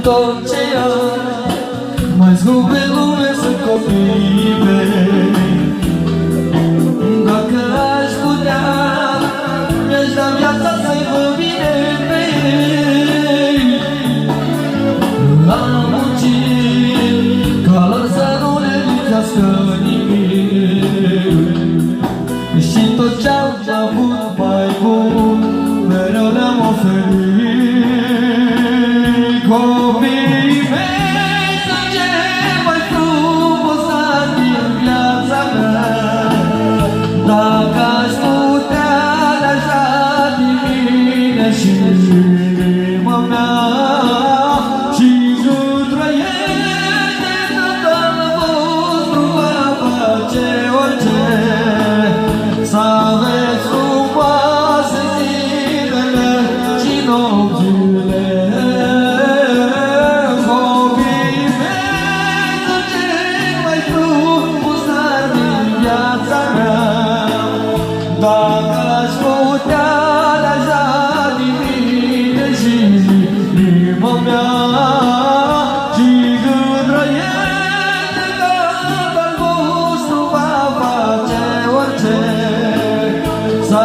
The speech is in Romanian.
tot ce am, mai scump pe lume sunt copiii mei. Dacă aș putea, mi-aș da viața să-i văd bine pe ei. Am muncit ca lor să nu le lipsească nimic, și tot ce-am avut mai bun mereu le-am oferit. Copiii mei sunt cei mai frumosați din viața mea. Dacă aș putea, le-aș da din mine și inima mea, și nu trăiește Tatăl vostru va face orice să aveți frumoase zilele și nopțile. Copiii mei sunt cei mai frumosați din viața mea. Dacă aș putea, le-aș da din mine și inima mea, și când trăiește Tatăl vostru va face orice să